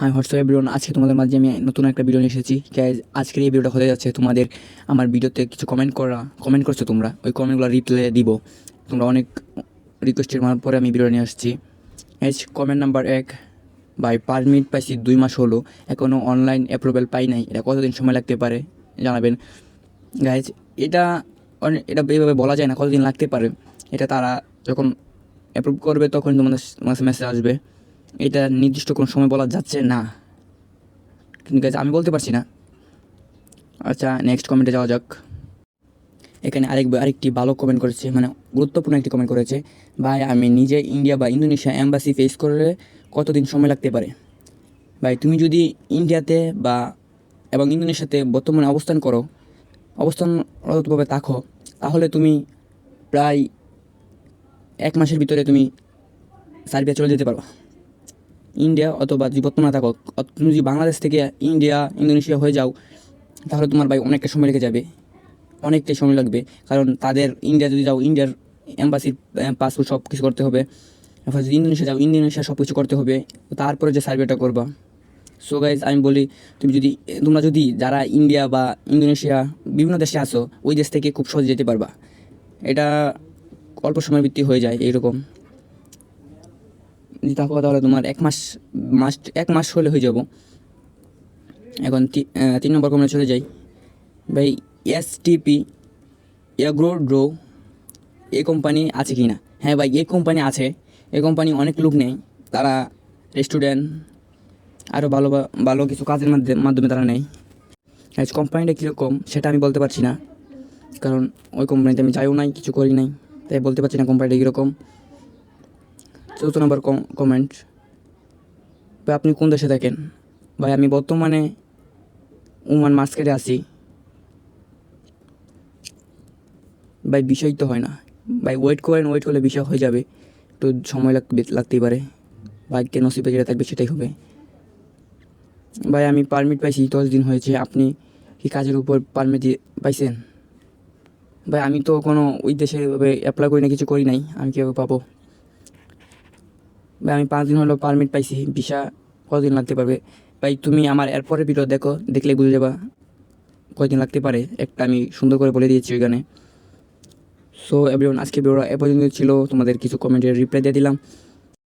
High WhatsApp everyone, আজকে তোমাদের মাঝে আমি নতুন একটা ভিডিও নিয়ে এসেছি। গাইজ, আজকের এই ভিডিওটা হতে যাচ্ছে তোমাদের আমার ভিডিওতে কিছু কমেন্ট করছো তোমরা, ওই কমেন্টগুলো রিপ্লাই দিব। তোমরা অনেক রিকোয়েস্টের পরে আমি ভিডিও নিয়ে আসছি। গাইজ, কমেন্ট নাম্বার 1, ভাই পারমিট পাইছি 2 মাস হলো, এখনও অনলাইন অ্যাপ্রুভেল পাই নাই, এটা কতদিন সময় লাগতে পারে জানাবেন। গাইজ, এটা এটা এইভাবে বলা যায় না কতদিন লাগতে পারে। এটা তারা যখন অ্যাপ্রুভ করবে তখন তোমাদের মেসেজ আসবে। এটা নির্দিষ্ট কোনো সময় বলা যাচ্ছে না, কিন্তু গাইজ আমি বলতে পারছি না। আচ্ছা, নেক্সট কমেন্টে যাওয়া যাক। এখানে আরেকটি ভালো কমেন্ট করেছে, মানে গুরুত্বপূর্ণ একটি কমেন্ট করেছে। ভাই, আমি নিজে ইন্ডিয়া বা ইন্দোনেশিয়া অ্যাম্বাসি ফেস করলে কতদিন সময় লাগতে পারে? ভাই, তুমি যদি ইন্ডিয়াতে এবং ইন্দোনেশিয়াতে বর্তমানে অবস্থানরতভাবে থাকো, তাহলে তুমি প্রায় 1 মাসের ভিতরে তুমি সার্বিয়া চলে যেতে পারো। ইন্ডিয়া অথবা যদি বর্তমানে থাকো, তুমি যদি বাংলাদেশ থেকে ইন্দোনেশিয়া হয়ে যাও, তাহলে তোমার ভাই অনেকটা সময় লেগে যাবে, অনেকটাই সময় লাগবে। কারণ তাদের ইন্ডিয়া যদি যাও, ইন্ডিয়ার এম্বাসির পাসপোর্ট সব কিছু করতে হবে। এরপর যদি ইন্দোনেশিয়া যাও, ইন্দোনেশিয়া সব কিছু করতে হবে, তারপরে যে সার্ভেটা করবা। সো গাইজ, আমি বলি তোমরা যদি যারা ইন্ডিয়া বা ইন্দোনেশিয়া বিভিন্ন দেশে আসো, ওই দেশ থেকে খুব সহজে যেতে পারবা। এটা অল্প সময়ের ভিত্তি হয়ে যায় এইরকম। যদি থাকো তাহলে তোমার 1 মাস হলে হয়ে যাব। এখন 3 নম্বর কমে চলে যাই। ভাই, এসটিপি এগ্রো এই কোম্পানি আছে কি না? হ্যাঁ ভাই, এই কোম্পানি আছে। এই কোম্পানি অনেক লোক নেই, তারা রেস্টুরেন্ট আরও ভালো ভালো কিছু কাজের মাধ্যমে তারা নেয়। কোম্পানিটা কীরকম সেটা আমি বলতে পারছি না, কারণ ওই কোম্পানিতে আমি যাইও নাই, কিছু করি নাই, তাই বলতে পারছি না কোম্পানিটা কীরকম। 4 নম্বর কমেন্ট, ভাই আপনি কোন দেশে থাকেন? ভাই, আমি বর্তমানে ওমান মার্কেটে আছি। ভাই, বিষয় তো হয় না ভাই, ওয়েট করলে বিষয় হয়ে যাবে, একটু সময় লাগতেই পারে। ভাগ্যে নসিবে যেটা থাকবে সেটাই হবে। ভাই, আমি পারমিট পাইছি 10 দিন হয়েছে, আপনি কি কাজের উপর পারমিট পাইছেন? ভাই, আমি তো কোনো ওই দেশে অ্যাপ্লাই করি না, কিছু করি নাই, আমি কীভাবে পাবো? ভাই, আমি 5 দিন হলো পারমিট পাইছি, ভিসা কতদিন লাগতে পারবে? ভাই, তুমি আমার এরপরের ভিডিও দেখলে বুঝে যাবা কয়দিন লাগতে পারে, একটা আমি সুন্দর করে বলে দিয়েছি ওইখানে। সো এভরিওয়ান, আজকে ভিডিওটা এ পর্যন্ত ছিল। তোমাদের কিছু কমেন্টের রিপ্লাই দিয়ে দিলাম।